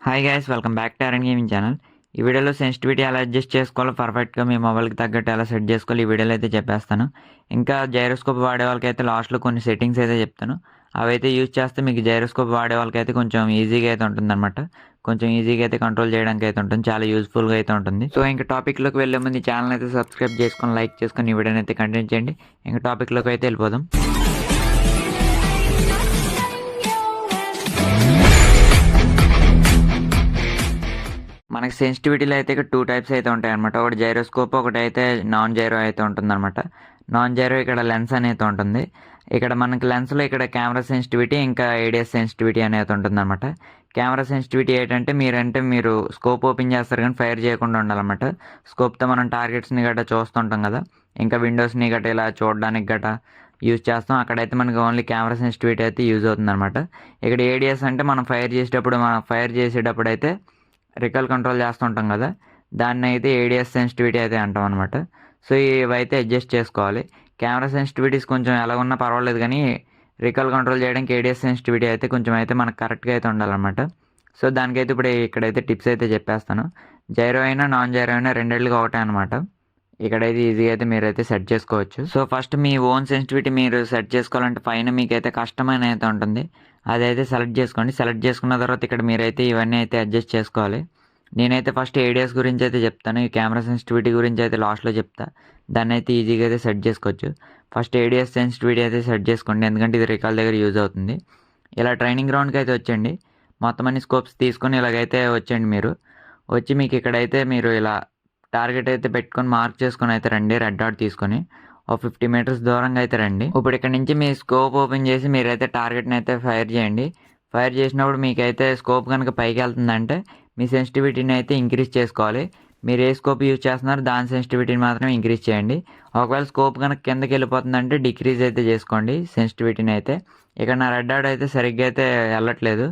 Hi guys, welcome back to Aran gaming channel. ఈ వీడియోలో sensitivity ఎలా అడ్జస్ట్ చేసుకోవాలో పర్ఫెక్ట్గా మీ మొబైల్కి తగ్గట్టు ఎలా సెట్ చేసుకోవాలి ఈ వీడియోలో అయితే చెప్పేస్తాను. ఇంకా జైరోస్కోప్ వాడే వాళ్ళకైతే లాస్ట్లో కొన్ని సెట్టింగ్స్ అయితే చెప్తాను. అవైతే యూజ్ చేస్తే మీకు జైరోస్కోప్ వాడే వాళ్ళకైతే కొంచెం ఈజీగా అయితే ఉంటుందన్నమాట. కొంచెం ఈజీగా అయితే కంట్రోల్ చేయడానికి అయితే ఉంటుంది, చాలా యూస్ఫుల్గా అయితే ఉంటుంది. సో ఇంకా టాపిక్లోకి వెళ్ళే ముందు ఈ ఛానల్ అయితే సబ్స్క్రైబ్ చేసుకొని లైక్ చేసుకొని ఈ వీడియోని అయితే కంటిన్యూ చేయండి. ఇంకా టాపిక్లోకి అయితే వెళ్ళిపోదాం. మనకి సెన్సిటివిటీలో అయితే ఇక్కడ 2 టైప్స్ అయితే ఉంటాయి అనమాట. ఒకటి జైరోస్కోప్, ఒకటి అయితే నాన్ జైరో అయితే ఉంటుందన్నమాట. నాన్ జైరో ఇక్కడ లెన్స్ అనేది ఉంటుంది. ఇక్కడ మనకి లెన్స్లో ఇక్కడ కెమెరా సెన్సిటివిటీ ఇంకా ఏడిఎస్ సెన్సిటివిటీ అనేది ఉంటుందన్నమాట. కెమెరా సెన్సిటివిటీ ఏంటంటే మీరు స్కోప్ ఓపెన్ చేస్తారు కానీ ఫైర్ చేయకుండా ఉండాలన్నమాట. స్కోప్తో మనం టార్గెట్స్ని గట్రా చూస్తుంటాం కదా, ఇంకా విండోస్ని గట్రా ఇలా చూడడానికి గట్రా యూజ్ చేస్తాం. అక్కడైతే మనకి ఓన్లీ కెమెరా సెన్సిటివిటీ అయితే యూజ్ అవుతుందన్నమాట. ఇక్కడ ఏడిఎస్ అంటే మనం ఫైర్ చేసేటప్పుడు అయితే రికాల్ కంట్రోల్ చేస్తుంటాం కదా, దాన్ని అయితే ఏడిఎస్ సెన్సిటివిటీ అయితే అంటాం అనమాట. సో ఇవైతే అడ్జస్ట్ చేసుకోవాలి. కెమెరా సెన్సిటివిటీస్ కొంచెం ఎలా ఉన్నా పర్వాలేదు, కానీ రికాల్ కంట్రోల్ చేయడానికి ఏడిఎస్ సెన్సిటివిటీ అయితే కొంచెం అయితే మనకు కరెక్ట్గా అయితే ఉండాలన్నమాట. సో దానికైతే ఇప్పుడు ఇక్కడైతే టిప్స్ అయితే చెప్పేస్తాను. జైరో అయినా నాన్ జైరో అయినా రెండేళ్ళకి ఒకటే అనమాట. ఇక్కడైతే ఈజీగా అయితే మీరైతే సెట్ చేసుకోవచ్చు. సో ఫస్ట్ మీ ఓన్ సెన్సిటివిటీ మీరు సెట్ చేసుకోవాలంటే పైన మీకైతే కష్టమైన అయితే ఉంటుంది, అదైతే సెలెక్ట్ చేసుకోండి. సెలెక్ట్ చేసుకున్న తర్వాత ఇక్కడ మీరైతే ఇవన్నీ అయితే అడ్జస్ట్ చేసుకోవాలి. నేనైతే ఫస్ట్ ఏడిఎస్ గురించి అయితే చెప్తాను, ఈ కెమెరా సెన్సిటివిటీ గురించి అయితే లాస్ట్లో చెప్తా. దాన్ని అయితే ఈజీగా అయితే సెట్ చేసుకోవచ్చు. ఫస్ట్ ఏడిఎస్ సెన్సిటివిటీ అయితే సెట్ చేసుకోండి, ఎందుకంటే ఇది రికాల్ దగ్గర యూజ్ అవుతుంది. ఇలా ట్రైనింగ్ గ్రౌండ్కి అయితే వచ్చండి. మొత్తం అన్ని స్కోప్స్ తీసుకొని ఇలాగైతే వచ్చండి. మీరు వచ్చి మీకు ఇక్కడైతే మీరు ఇలా టార్గెట్ అయితే పెట్టుకొని మార్క్ చేసుకొని అయితే రండి. రెడ్ డాట్ తీసుకొని ఒక 50 మీటర్స్ దూరంగా అయితే రండి. ఇప్పుడు ఇక్కడ నుంచి మీ స్కోప్ ఓపెన్ చేసి మీరైతే టార్గెట్ని అయితే ఫైర్ చేయండి. ఫైర్ చేసినప్పుడు మీకైతే స్కోప్ కనుక పైకి వెళ్తుందంటే మీ సెన్సిటివిటీని అయితే ఇంక్రీజ్ చేసుకోవాలి. మీరు ఏ స్కోప్ యూజ్ చేస్తున్నారో దాని సెన్సిటివిటీని మాత్రమే ఇంక్రీజ్ చేయండి. ఒకవేళ స్కోప్ కనుక కిందకి వెళ్ళిపోతుందంటే డిక్రీజ్ అయితే చేసుకోండి సెన్సిటివిటీని అయితే. ఇక్కడ నా రెడ్ డాట్ అయితే సరిగ్గా అయితే వెళ్ళట్లేదు.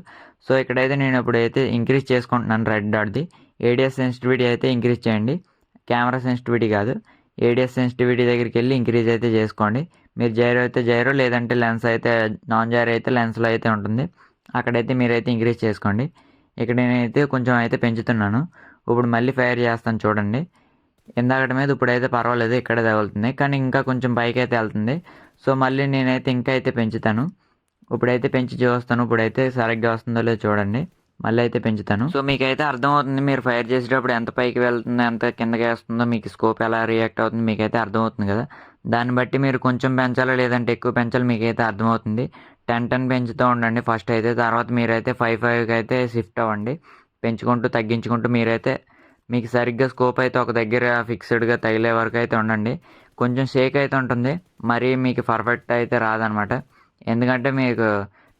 సో ఇక్కడైతే నేను ఇప్పుడైతే ఇంక్రీజ్ చేసుకుంటున్నాను రెడ్ డాట్ది. ఏడిఎస్ సెన్సిటివిటీ అయితే ఇంక్రీజ్ చేయండి, కెమెరా సెన్సిటివిటీ కాదు. ఏడిఎస్ సెన్సిటివిటీ దగ్గరికి వెళ్ళి ఇంక్రీజ్ అయితే చేసుకోండి. మీరు జైరో అయితే జైరో, లేదంటే లెన్స్ అయితే నాన్ జైరో అయితే లెన్స్లో అయితే ఉంటుంది, అక్కడైతే మీరైతే ఇంక్రీజ్ చేసుకోండి. ఇక్కడ నేనైతే కొంచెం అయితే పెంచుతున్నాను. ఇప్పుడు మళ్ళీ ఫైర్ చేస్తాను చూడండి. ఇందాకటి మీద ఇప్పుడైతే పర్వాలేదు, ఇక్కడే తగులుతుంది, కానీ ఇంకా కొంచెం పైకి అయితే వెళ్తుంది. సో మళ్ళీ నేనైతే ఇంకా అయితే పెంచుతాను. ఇప్పుడైతే పెంచి చూస్తాను, ఇప్పుడైతే సరిగ్గా వస్తుందో లేదో చూడండి. మళ్ళీ అయితే పెంచుతాను. సో మీకైతే అర్థమవుతుంది, మీరు ఫైర్ చేసేటప్పుడు ఎంత పైకి వెళ్తుందో ఎంత కిందకి వేస్తుందో, మీకు స్కోప్ ఎలా రియాక్ట్ అవుతుంది మీకైతే అర్థమవుతుంది కదా. దాన్ని బట్టి మీరు కొంచెం పెంచాలో లేదంటే ఎక్కువ పెంచాలో మీకైతే అర్థమవుతుంది. 10 పెంచుతూ ఉండండి ఫస్ట్ అయితే. తర్వాత మీరైతే 5కి అయితే షిఫ్ట్ అవ్వండి. పెంచుకుంటూ తగ్గించుకుంటూ మీరైతే మీకు సరిగ్గా స్కోప్ అయితే ఒక దగ్గర ఫిక్స్డ్గా తగిలే వరకు అయితే ఉండండి. కొంచెం షేక్ అయితే ఉంటుంది, మరీ మీకు పర్ఫెక్ట్ అయితే రాదనమాట. ఎందుకంటే మీకు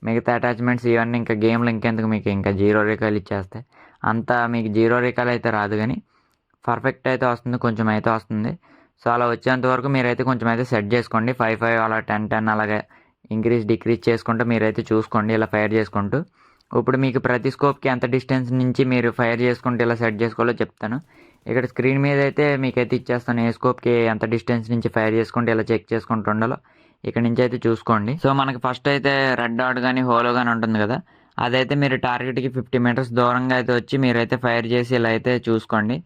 మిగతా అటాచ్మెంట్స్ ఇవన్నీ ఇంకా గేమ్లో ఇంకెందుకు, మీకు ఇంకా 0 రికాల్ ఇచ్చేస్తాయి. అంతా మీకు 0 రికాల్ అయితే రాదు, కానీ పర్ఫెక్ట్ అయితే వస్తుంది, కొంచెం అయితే వస్తుంది. సో అలా వచ్చేంత వరకు మీరైతే కొంచెం అయితే సెట్ చేసుకోండి. 5 అలా 10 అలాగే ఇంక్రీజ్ డిక్రీజ్ చేసుకుంటూ మీరైతే చూసుకోండి ఇలా ఫైర్ చేసుకుంటూ. ఇప్పుడు మీకు ప్రతి స్కోప్కి ఎంత డిస్టెన్స్ నుంచి మీరు ఫైర్ చేసుకుంటూ ఇలా సెట్ చేసుకోవాలో చెప్తాను. ఇక్కడ స్క్రీన్ మీద అయితే మీకైతే ఇచ్చేస్తాను, ఏ స్కోప్కి ఎంత డిస్టెన్స్ నుంచి ఫైర్ చేసుకుంటూ ఇలా చెక్ చేసుకుంటూ ఉండాలో ఇక్కడ నుంచి అయితే చూసుకోండి. సో మనకి ఫస్ట్ అయితే రెడ్ డాట్ కానీ హోలో కానీ ఉంటుంది కదా, అదైతే మీరు టార్గెట్కి 50 మీటర్స్ దూరంగా అయితే వచ్చి మీరైతే ఫైర్ చేసి ఇలా అయితే చూసుకోండి.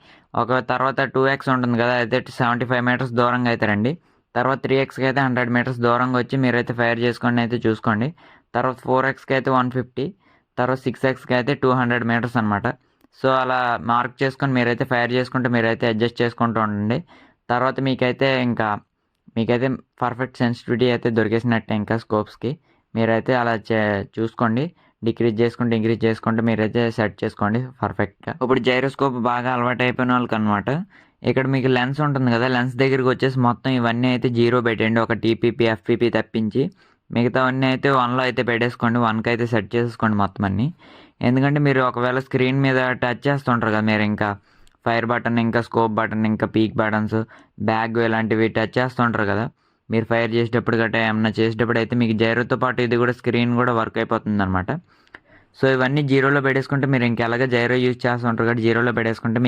ఒక తర్వాత 2x ఉంటుంది కదా, అయితే 75 మీటర్స్ దూరంగా అయితే రండి. తర్వాత 3xకి అయితే 100 మీటర్స్ దూరంగా వచ్చి మీరైతే ఫైర్ చేసుకొని అయితే చూసుకోండి. తర్వాత 4xకి అయితే 150, తర్వాత 6xకి అయితే 200 మీటర్స్ అనమాట. సో అలా మార్క్ చేసుకొని మీరైతే ఫైర్ చేసుకుంటూ మీరైతే అడ్జస్ట్ చేసుకుంటూ ఉండండి. తర్వాత మీకైతే పర్ఫెక్ట్ సెన్సిటివిటీ అయితే దొరికేసినట్టే ఇంకా స్కోప్స్కి. మీరైతే అలా చూసుకోండి, డిక్రీజ్ చేసుకుంటూ ఇంక్రీజ్ చేసుకుంటూ మీరైతే సెట్ చేసుకోండి పర్ఫెక్ట్గా. ఇప్పుడు జైరోస్కోప్ బాగా అలవాటు అయిపోయిన వాళ్ళకి అనమాట, ఇక్కడ మీకు లెన్స్ ఉంటుంది కదా, లెన్స్ దగ్గరికి వచ్చేసి మొత్తం ఇవన్నీ అయితే 0 పెట్టండి. ఒక టీపీపీ ఎఫ్పీపీ తప్పించి మిగతావన్నీ అయితే 1లో అయితే పెట్టేసుకోండి. 1కి అయితే సెట్ చేసేసుకోండి మొత్తం అన్నీ. ఎందుకంటే మీరు ఒకవేళ స్క్రీన్ మీద టచ్ చేస్తుంటారు కదా, మీరు ఇంకా ఫైర్ బటన్, ఇంకా స్కోప్ బటన్, ఇంకా పీక్ బటన్స్, బ్యాగ్ ఇలాంటివి టచ్ చేస్తుంటారు కదా, మీరు ఫైర్ చేసేటప్పుడు గట్రా ఏమన్నా చేసేటప్పుడు అయితే మీకు జైరోతో పాటు ఇది కూడా స్క్రీన్ కూడా వర్క్ అయిపోతుంది అనమాట. సో ఇవన్నీ జీరోలో పెట్టేసుకుంటే మీరు ఇంకెలాగ జైరో యూజ్ చేస్తుంటారు కాబట్టి జీరోలో పెట్టేసుకుంటే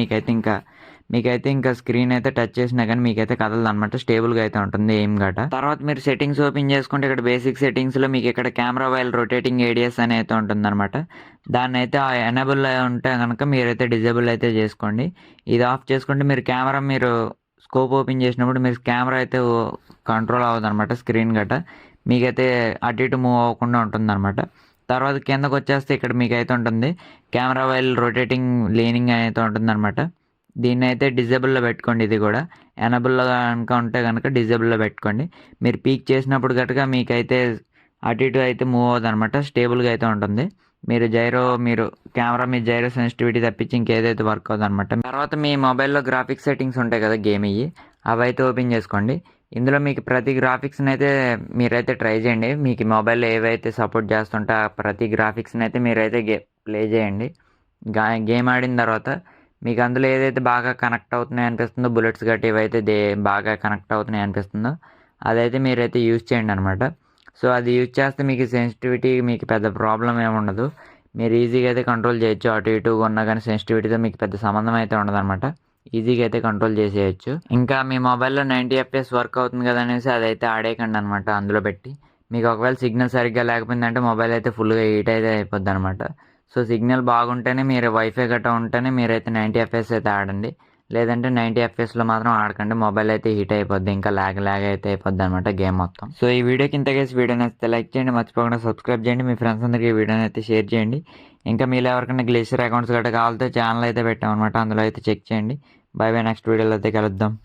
మీకైతే ఇంకా స్క్రీన్ అయితే టచ్ చేసినా కానీ మీకైతే కదలదు అనమాట, స్టేబుల్గా అయితే ఉంటుంది ఏం గట. తర్వాత మీరు సెట్టింగ్స్ ఓపెన్ చేసుకుంటే ఇక్కడ బేసిక్ సెట్టింగ్స్లో మీకు ఇక్కడ కెమెరా వైల్ రొటేటింగ్ ఏడియస్ అని అయితే ఉంటుందన్నమాట. దాన్ని అయితే ఎనేబుల్ ఉంటే కనుక మీరైతే డిజేబుల్ అయితే చేసుకోండి. ఇది ఆఫ్ చేసుకుంటే మీరు స్కోప్ ఓపెన్ చేసినప్పుడు మీరు కెమెరా అయితే కంట్రోల్ అవ్వదు అనమాట, స్క్రీన్ గట మీకైతే అటు ఇటు మూవ్ అవ్వకుండా ఉంటుందన్నమాట. తర్వాత కిందకు వచ్చేస్తే ఇక్కడ మీకైతే ఉంటుంది కెమెరా వైల్ రొటేటింగ్ లీనింగ్ అయితే ఉంటుందన్నమాట. దీన్ని అయితే డిజేబుల్లో పెట్టుకోండి, ఇది కూడా ఎనబుల్లో కనుక ఉంటే కనుక డిజేబుల్లో పెట్టుకోండి. మీరు పీక్ చేసినప్పుడు గట్టిగా మీకైతే అటు ఇటు అయితే మూవ్ అవ్వదు అనమాట, స్టేబుల్గా అయితే ఉంటుంది. మీరు కెమెరా మీ జైరో సెన్సిటివిటీ తప్పించి ఇంకేదైతే వర్క్ అవుతుంది అనమాట. తర్వాత మీ మొబైల్లో గ్రాఫిక్స్ సెట్టింగ్స్ ఉంటాయి కదా గేమ్ అవి అయితే ఓపెన్ చేసుకోండి. ఇందులో మీకు ప్రతి గ్రాఫిక్స్ని అయితే మీరైతే ట్రై చేయండి. మీకు మొబైల్లో ఏవైతే సపోర్ట్ చేస్తుంటే ఆ ప్రతి గ్రాఫిక్స్ని అయితే మీరైతే ప్లే చేయండి. గేమ్ ఆడిన తర్వాత మీకు అందులో ఏదైతే బాగా కనెక్ట్ అవుతున్నాయి అనిపిస్తుందో, బుల్లెట్స్ గట్టి ఇవైతే బాగా కనెక్ట్ అవుతున్నాయి అనిపిస్తుందో అదైతే మీరైతే యూజ్ చేయండి అనమాట. సో అది యూజ్ చేస్తే మీకు సెన్సిటివిటీ మీకు పెద్ద ప్రాబ్లం ఏమి ఉండదు, మీరు ఈజీగా అయితే కంట్రోల్ చేయొచ్చు. అటు ఇటు ఉన్నా కానీ సెన్సిటివిటీతో మీకు పెద్ద సంబంధం అయితే ఉండదు అనమాట, ఈజీగా అయితే కంట్రోల్ చేసేయచ్చు. ఇంకా మీ మొబైల్లో 90 FPS వర్క్ అవుతుంది కదా అనేసి అదైతే ఆడేయకండి అనమాట. అందులో పెట్టి మీకు ఒకవేళ సిగ్నల్ సరిగ్గా లేకపోయిందంటే మొబైల్ అయితే ఫుల్గా హీట్ అయితే అయిపోద్ది అనమాట. సో సిగ్నల్ బాగుంటేనే మీరు వైఫై గట్రా ఉంటేనే మీరైతే 90 FPS అయితే ఆడండి, లేదంటే 90 FPSలో మాత్రం ఆడకండి, మొబైల్ అయితే హీట్ అయిపోద్ది, ఇంకా ల్యాగ్ అయితే అయిపోద్ది అనమాట గేమ్ మొత్తం. సో ఈ వీడియోకి ఇంతకేసి వీడియో నచ్చితే లైక్ చేయండి, మర్చిపోకుండా సబ్స్క్రైబ్ చేయండి, మీ ఫ్రెండ్స్ అందరికీ ఈ వీడియోని అయితే షేర్ చేయండి. ఇంకా మీలో ఎవరికైనా గ్లేషియర్ అకౌంట్స్ గట్రా కావాలంటే ఛానల్ అయితే పెట్టామన్నమాట, అందులో అయితే చెక్ చేయండి. బై బై, నెక్స్ట్ వీడియోలో అయితే కలుద్దాం.